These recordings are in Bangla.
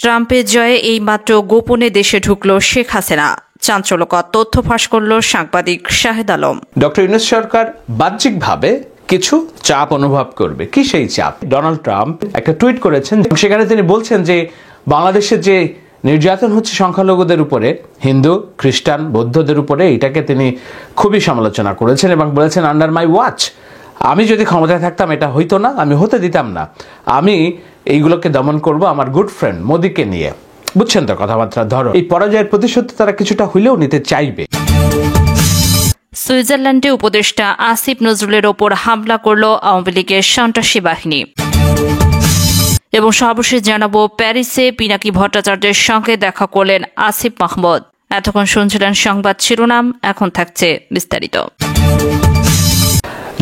ট্রাম্পের জয়ে এইমাত্র গোপনে দেশে ঢুকল শেখ হাসিনা। চাঞ্চল্যকর তথ্য ফাঁস করল সাংবাদিক শাহেদ আলম। ডক্টর ইউনূস সরকার বাহ্যিকভাবে কিছু চাপ অনুভব করবে। কি সেই চাপ? ডোনাল্ড ট্রাম্প একটা টুইট করেছেন, সেখানে তিনি বলছেন যে বাংলাদেশে যে নির্যাতন হচ্ছে সংখ্যালঘুদের উপরে, হিন্দু, খ্রিস্টান, বৌদ্ধদের উপরে, এটাকে তিনি খুবই সমালোচনা করেছেন এবং বলেছেন আন্ডার মাই ওয়াচ, আমি যদি ক্ষমতায় থাকতাম এটা হইতো না, আমি হতে দিতাম না, আমি এইগুলোকে দমন করব আমার গুড ফ্রেন্ড মোদিকে নিয়ে। বুঝছেন তো কথাবার্তা? ধরো, এই পরাজয়ের প্রতিশোধ তারা কিছুটা হইলেও নিতে চাইবে। সুইজারল্যান্ডে উপদেষ্টা আসিফ নজরুলের ওপর হামলা করল আওয়ামী লীগের সন্ত্রাসী বাহিনী। এবং সর্বশেষ জানাবো, প্যারিসে পিনাকি ভট্টাচার্যের সঙ্গে দেখা করলেন আসিফ মাহমুদ। এতক্ষণ শুনছিলেন সংবাদ শিরোনাম, এখন থাকছে বিস্তারিত।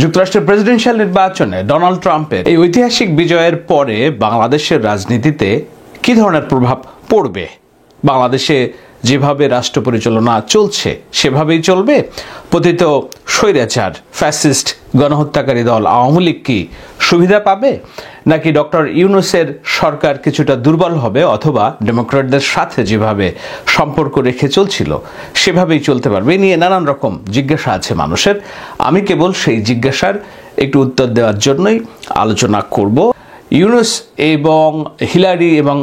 যুক্তরাষ্ট্রের প্রেসিডেন্সিয়াল নির্বাচনে ডোনাল্ড ট্রাম্পের এই ঐতিহাসিক বিজয়ের পরে বাংলাদেশের রাজনীতিতে কি ধরনের প্রভাব পড়বে? বাংলাদেশে যেভাবে রাষ্ট্র পরিচালনা চলছে সেভাবেই চলবে? পতিত স্বৈরাচার ফ্যাসিস্ট গণহত্যাকারী দল আওয়ামী লীগ কি সুবিধা পাবে, নাকি ডক্টর ইউনূসের সরকার কিছুটা দুর্বল হবে, অথবা ডেমোক্র্যাটদের সাথে যেভাবে সম্পর্ক রেখে চলছিল সেভাবেই চলতে পারবে? নিয়ে নানান রকম জিজ্ঞাসা আছে মানুষের। আমি কেবল সেই জিজ্ঞাসার একটু উত্তর দেওয়ার জন্যই আলোচনা করব। ইউনূস এবং হিলারি এবং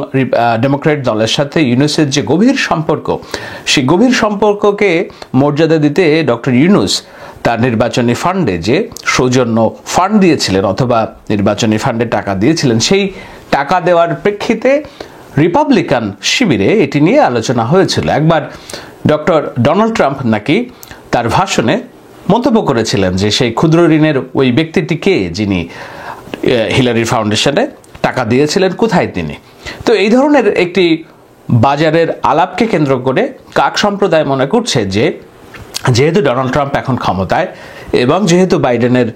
ডেমোক্র্যাট দলের সাথে ইউনূসের যে গভীর সম্পর্ক, সেই গভীর সম্পর্ককে মর্যাদা দিতে ডক্টর ইউনূস তার নির্বাচনী ফান্ডে যে সৌজন্য ফান্ড দিয়েছিলেন অথবা নির্বাচনী ফান্ডে টাকা দিয়েছিলেন, সেই টাকা দেওয়ার প্রেক্ষিতে রিপাবলিকান শিবিরে এটি নিয়ে আলোচনা হয়েছিল। একবার ডক্টর ডোনাল্ড ট্রাম্প নাকি তার ভাষণে মন্তব্য করেছিলেন যে সেই ক্ষুদ্র ঋণের ওই ব্যক্তিটিকে যিনি হিলারির ফাউন্ডেশনে টাকা দিয়েছিলেন, কোথায় তিনি? তো এই ধরনের একটি বাজারের আলাপকে কেন্দ্র করে কাক সম্প্রদায় মনে করছে যে যেহেতু ডোনাল্ড ট্রাম্প এখন ক্ষমতায় এবং যেহেতু বাইডেনের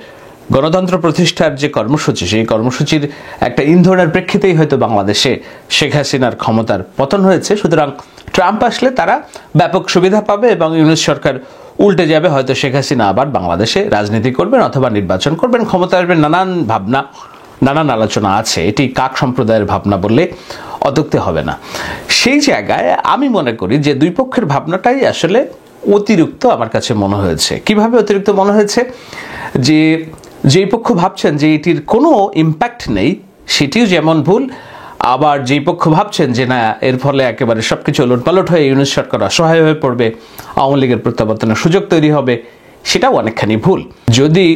গণতন্ত্র প্রতিষ্ঠার যে কর্মসূচি, সেই কর্মসূচির একটা ইন্ধনের প্রেক্ষিতেই হয়তো বাংলাদেশে শেখ হাসিনার ক্ষমতার পতন হয়েছে, সুতরাং ট্রাম্প আসলে তারা ব্যাপক সুবিধা পাবে এবং ইউনূস সরকার উল্টে যাবে। হয়তো শেখ হাসিনা আবার বাংলাদেশে রাজনীতি করবেন অথবা নির্বাচন করবেন, ক্ষমতা আসবেন। নানান ভাবনা, নানান আলোচনা আছে। এটি কাক সম্প্রদায়ের ভাবনা বললে অত্যুক্তি হবে না। সেই জায়গায় আমি মনে করি যে দুই পক্ষের ভাবনাটাই আসলে অতিরিক্ত আমার কাছে মনে হয়েছে। কিভাবে অতিরিক্ত মনে হয়েছে? যে যেই পক্ষ ভাবছেন যে এটির কোনো ইম্প্যাক্ট নেই, সেটিও যেমন ভুল, আবার যেই পক্ষ ভাবছেন যে না, এর ফলে একেবারে সবকিছু ওলটপালট হয়ে ইউনূস সরকার অসহায় হয়ে পড়বে, আওয়ামী লীগের প্রত্যাবর্তনের সুযোগ তৈরি হবে, সেটাও অনেকখানি ভুল। যদি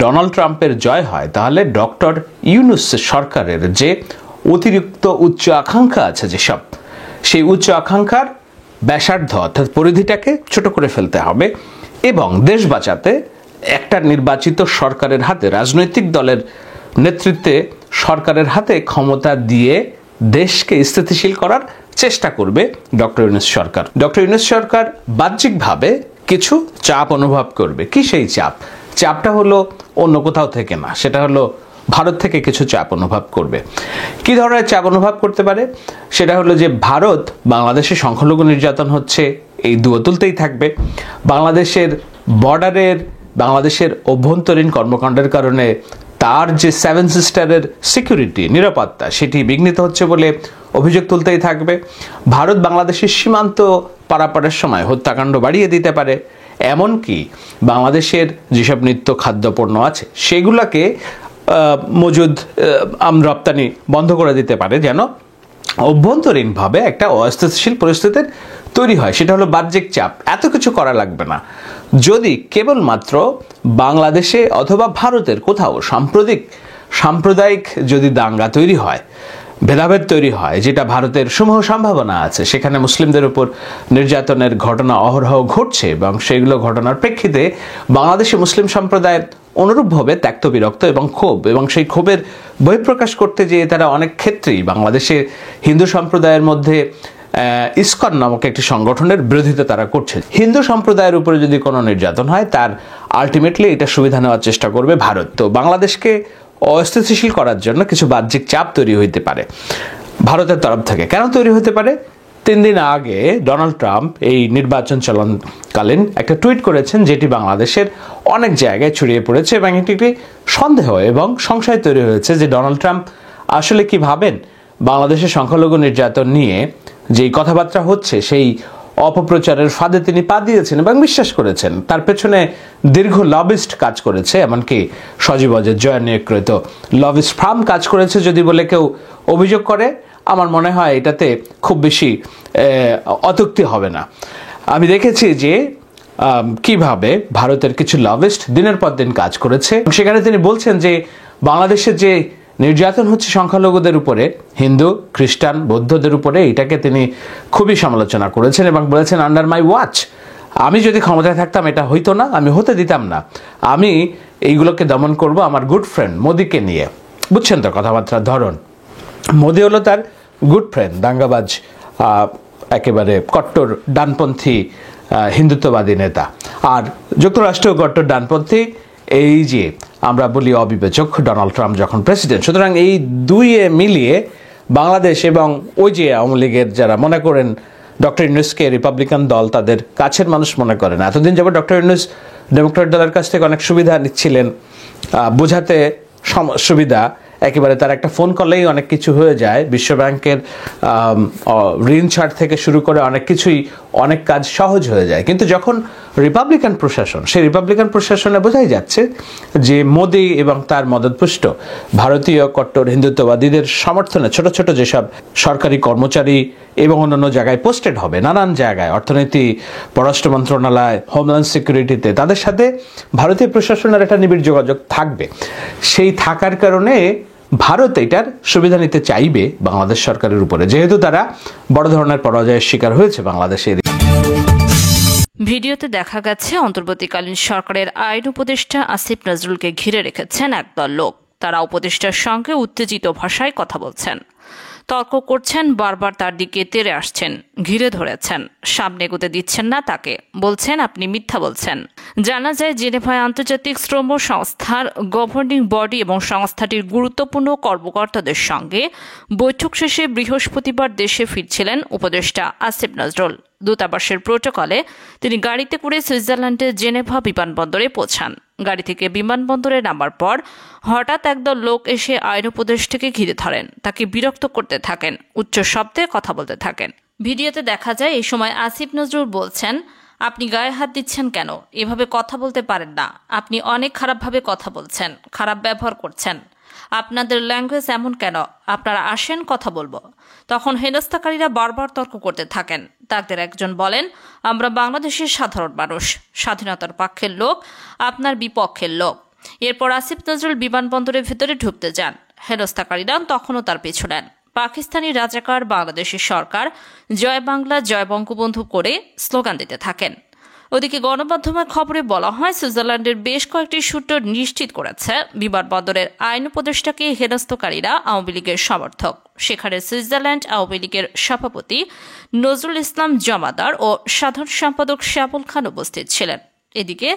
ডোনাল্ড ট্রাম্পের জয় হয়, তাহলে ডক্টর ইউনূস সরকারের যে অতিরিক্ত উচ্চ আকাঙ্ক্ষা আছে যেসব, সেই উচ্চ আকাঙ্ক্ষার ব্যাসার্ধ অর্থাৎ পরিধিটাকে ছোট করে ফেলতে হবে এবং দেশ বাঁচাতে একটা নির্বাচিত সরকারের হাতে, রাজনৈতিক দলের নেতৃত্বে সরকারের হাতে ক্ষমতা দিয়ে দেশকে স্থিতিশীল করার চেষ্টা করবে ডক্টর ইউনূস সরকার। ডক্টর ইউনূস সরকার বাহ্যিকভাবে কিছু চাপ অনুভব করবে। কি সেই চাপ? চাপটা হলো অন্য কোথাও থেকে না, সেটা হলো ভারত থেকে কিছু চাপ অনুভব করবে। কি ধরনের চাপ অনুভব করতে পারে? সেটা হলো যে ভারত বাংলাদেশে সংখ্যালঘু নির্যাতন হচ্ছে, এই দুয়ো তুলতেই থাকবে। বাংলাদেশের বর্ডারের, বাংলাদেশের অভ্যন্তরীণ কর্মকাণ্ডের কারণে তার যে সেভেন সিস্টারের সিকিউরিটি, নিরাপত্তা, সেটি বিঘ্নিত হচ্ছে বলে অভিযোগ তুলতেই থাকবে। ভারত বাংলাদেশের সীমান্ত পারাপারের সময় হত্যাকাণ্ড বাড়িয়ে দিতে পারে। এমনকি বাংলাদেশের যেসব নিত্য খাদ্যপণ্য আছে সেগুলোকে মজুদ রপ্তানি বন্ধ করে দিতে পারে, যেন অভ্যন্তরীণভাবে একটা অস্থিতিশীল পরিস্থিতির তৈরি হয়। সেটা হলো বাহ্যিক চাপ। এত কিছু করা লাগবে না। যদি কেবলমাত্র বাংলাদেশে অথবা ভারতের কোথাও সাম্প্রদায়িক যদি দাঙ্গা তৈরি হয়, ভেদাভেদ তৈরি হয়, যেটা ভারতের সমূহ সম্ভাবনা আছে, সেখানে মুসলিমদের উপর নির্যাতনের ঘটনা অহরহ ঘটছে এবং সেইগুলো ঘটনার প্রেক্ষিতে বাংলাদেশে মুসলিম সম্প্রদায় অনুরূপভাবে ত্যক্ত বিরক্ত এবং ক্ষোভ, এবং সেই ক্ষোভের বহিঃপ্রকাশ করতে যেয়ে তারা অনেক ক্ষেত্রেই বাংলাদেশে হিন্দু সম্প্রদায়ের মধ্যে ইসকন নামক একটি সংগঠনের বিরোধিতা তারা করছে। হিন্দু সম্প্রদায়ের উপরে যদি কোনো নির্যাতন হয়, তার আলটিমেটলি এটা সুবিধা নেওয়ার চেষ্টা করবে ভারত। তো বাংলাদেশকে অস্থিতিশীল করার জন্য কিছু বাহ্যিক চাপ তৈরি হইতে পারে ভারতের তরফ থেকে। কেন তৈরি হতে পারে? 3 দিন আগে ডোনাল্ড ট্রাম্প এই নির্বাচন চলনকালীন একটা টুইট করেছেন, যেটি বাংলাদেশের অনেক জায়গায় ছড়িয়ে পড়েছে এবং এটি একটি সন্দেহ এবং সংশয় তৈরি হয়েছে যে ডোনাল্ড ট্রাম্প আসলে কি ভাবেন বাংলাদেশের সংখ্যালঘু নির্যাতন নিয়ে যেই কথাবার্তা হচ্ছে সেই অপপ্রচারের ফাঁদে তিনি পা দিয়েছেন এবং বিশ্বাস করেছেন। তার পেছনে দীর্ঘ লবিস্ট কাজ করেছে, এমনকি সজীব অজের জয় নিয়োগকৃত লবিস্ট ফার্ম কাজ করেছে যদি বলে কেউ অভিযোগ করে, আমার মনে হয় এটাতে খুব বেশি অত্যুক্তি হবে না। আমি দেখেছি যে কিভাবে ভারতের কিছু লবিস্ট দিনের পর দিন কাজ করেছে। সেখানে তিনি বলছেন যে বাংলাদেশের যে নির্যাতন হচ্ছে সংখ্যালঘুদের উপরে, হিন্দু, খ্রিস্টান, বৌদ্ধদের উপরে, এটাকে তিনি খুবই সমালোচনা করেছেন এবং বলেছেন আন্ডার মাই ওয়াচ, আমি যদি ক্ষমতায় থাকতাম এটা হইতো না, আমি হতে দিতাম না, আমি এইগুলোকে দমন করব আমার গুড ফ্রেন্ড মোদিকে নিয়ে। বুঝছেন তো কথাবার্তার ধরন? মোদি হলো তার গুড ফ্রেন্ড, দাঙ্গাবাজ, একেবারে কট্টর ডানপন্থী হিন্দুত্ববাদী নেতা, আর যুক্তরাষ্ট্র কট্টর ডানপন্থী এই যে আমরা বলি অবিবেচক ডোনাল্ড ট্রাম্প যখন প্রেসিডেন্ট। সুতরাং এই দুইয়ে মিলিয়ে বাংলাদেশ এবং ওই যে আওয়ামী লীগের যারা মনে করেন ডক্টর ইউনূসকে রিপাবলিকান দল তাদের কাছের মানুষ মনে করে না, এতদিন যাবত ডক্টর ইউনূস ডেমোক্রেট দলের কাছ থেকে অনেক সুবিধা নিচ্ছিলেন, বোঝাতে সুবিধা, একেবারে তার একটা ফোন কলেই অনেক কিছু হয়ে যায়, বিশ্বব্যাংকের ঋণ ছাড় থেকে শুরু করে অনেক কিছুই, অনেক কাজ সহজ হয়ে যায়। কিন্তু যখন রিপাবলিকান প্রশাসন, সেই রিপাবলিকান প্রশাসনে বোঝাই যাচ্ছে যে মোদি এবং তার মদতপুষ্ট ভারতীয় কট্টর হিন্দুত্ববাদীদের সমর্থনে ছোট ছোট যেসব সরকারি কর্মচারী এবং অন্যান্য জায়গায় পোস্টেড হবে, নানান জায়গায়, অর্থনীতি, পররাষ্ট্র মন্ত্রণালয়, হোমল্যান্ড সিকিউরিটিতে, তাদের সাথে ভারতীয় প্রশাসনের একটা নিবিড় যোগাযোগ থাকবে। সেই থাকার কারণে ভারত এটার সুবিধা নিতে চাইবে বাংলাদেশ সরকারের উপরে, যেহেতু তারা বড় ধরনের পরাজয়ের শিকার হয়েছে বাংলাদেশের। ভিডিওতে দেখা গেছে অন্তর্বর্তীকালীন সরকারের আইন উপদেষ্টা আসিফ নজরুলকে ঘিরে রেখেছেন একদল লোক। তারা উপদেষ্টার সঙ্গে উত্তেজিত ভাষায় কথা বলছেন, তর্ক করছেন, বারবার তার দিকে তেড়ে আসছেন, ঘিরে ধরেছেন, সামনে এগোতে দিচ্ছেন না তাকে, বলছেন আপনি মিথ্যা বলছেন। জানা যায় জেনেভায় আন্তর্জাতিক শ্রম সংস্থার গভর্নিং বডি এবং সংস্থাটির গুরুত্বপূর্ণ কর্মকর্তাদের সঙ্গে বৈঠক শেষে বৃহস্পতিবার দেশে ফিরছিলেন উপদেষ্টা আসিফ নজরুল। দূতাবাসের প্রোটোকলে তিনি গাড়িতে করে সুইজারল্যান্ডের জেনেভা বিমানবন্দরে পৌঁছান। গাড়ি থেকে বিমানবন্দরে নামার পর হঠাৎ একদল লোক এসে আইন উপদেষ্টাকে ঘিরে ধরেন, তাকে বিরক্ত করতে থাকেন, উচ্চ শব্দে কথা বলতে থাকেন। ভিডিওতে দেখা যায় এই সময় আসিফ নজরুল বলছেন, আপনি গায়ে হাত দিচ্ছেন কেন? এভাবে কথা বলতে পারেন না, আপনি অনেক খারাপভাবে কথা বলছেন, খারাপ ব্যবহার করছেন, আপনাদের ল্যাঙ্গুয়েজ এমন কেন? আপনারা আসেন, কথা বলবো। তখন হেনস্থাকারীরা বারবার তর্ক করতে থাকেন। তাদের একজন বলেন, আমরা বাংলাদেশের সাধারণ মানুষ, স্বাধীনতার পক্ষের লোক, আপনার বিপক্ষের লোক। এরপর আসিফ নজরুল বিমানবন্দরের ভেতরে ঢুকতে যান। হেনস্থাকারীরা তখনও তার পিছু নেন। পাকিস্তানি রাজাকার বাংলাদেশের সরকার, জয় বাংলা, জয় বঙ্গবন্ধু করে স্লোগান দিতে থাকেন। ওদিকে গণমাধ্যমের খবরে বলা হয়, সুইজারল্যান্ডের বেশ কয়েকটি সূত্র নিশ্চিত করেছে বিমানবন্দরের আইন উপদেষ্টাকে হেনস্থকারীরা আওয়ামী লীগের সমর্থক। সেখানে সুইজারল্যান্ড আওয়ামী লীগের সভাপতি নজরুল ইসলাম জমাদার ও সাধারণ সম্পাদক শ্যামল খান উপস্থিত ছিলেন। এদিকে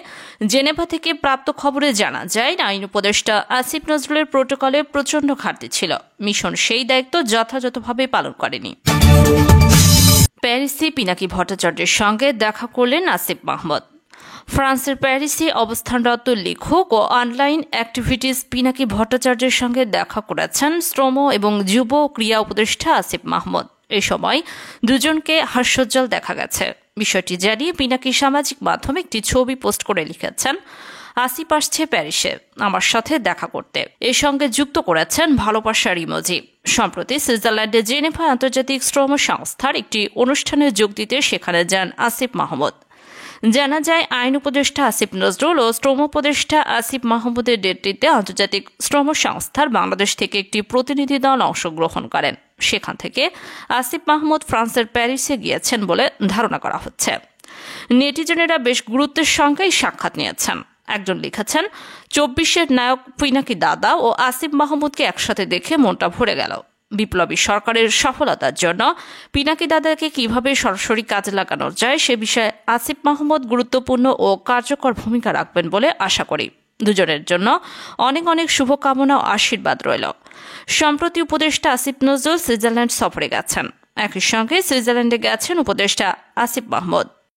জেনেভা থেকে প্রাপ্ত খবরে জানা যায়, আইন উপদেষ্টা আসিফ নজরুলের প্রোটোকলে প্রচণ্ড ঘাটতি ছিল। মিশন সেই দায়িত্ব যথাযথভাবে পালন করেনি। প্যারিসে পিনাকি ভট্টাচার্যের সঙ্গে দেখা করলেন আসিফ মাহমুদ। ফ্রান্সের প্যারিসে অবস্থানরত লেখক ও অনলাইন অ্যাক্টিভিটিস পিনাকি ভট্টাচার্যের সঙ্গে দেখা করেছেন শ্রম এবং যুব ক্রিয়া উপদেষ্টা আসিফ মাহমুদ। এই সময় দুজনকে হাস্যোজ্জ্বল দেখা গেছে। বিষয়টি জানিয়ে পিনাকি সামাজিক মাধ্যমে একটি ছবি পোস্ট করে লিখেছেন, আসিফ আসছে প্যারিসে আমার সাথে দেখা করতে। এর সঙ্গে যুক্ত করেছেন ভালোবাসার ইমোজি। সম্প্রতি সুইজারল্যান্ডের জেনেভা আন্তর্জাতিক শ্রম সংস্থার একটি অনুষ্ঠানে যোগ দিতে সেখানে যান আসিফ মাহমুদ। জানা যায়, আইন উপদেষ্টা আসিফ নজরুল ও শ্রম উপদেষ্টা আসিফ মাহমুদের নেতৃত্বে আন্তর্জাতিক শ্রম সংস্থার বাংলাদেশ থেকে একটি প্রতিনিধি দল অংশগ্রহণ করেন। সেখান থেকে আসিফ মাহমুদ ফ্রান্সের প্যারিসে গিয়েছেন বলে ধারণা করা হচ্ছে। নেটিজনেরা বেশ গুরুত্বের সঙ্গেই সাক্ষাৎ নিয়েছেন। একজন লিখেছেন, 24-এর নায়ক পিনাকি দাদা ও আসিফ মাহমুদকে একসাথে দেখে মনটা ভরে গেল। বিপ্লবী সরকারের সফলতার জন্য পিনাকি দাদাকে কিভাবে সরাসরি কাজে লাগানো যায় সে বিষয়ে আসিফ মাহমুদ গুরুত্বপূর্ণ ও কার্যকর ভূমিকা রাখবেন বলে আশা করি। দুজনের জন্য অনেক অনেক শুভকামনা ও আশীর্বাদ রইল। সম্প্রতি উপদেষ্টা আসিফ নজরুল সুইজারল্যান্ড সফরে গেছেন। একই সঙ্গে সুইজারল্যান্ডে গেছেন উপদেষ্টা আসিফ মাহমুদ।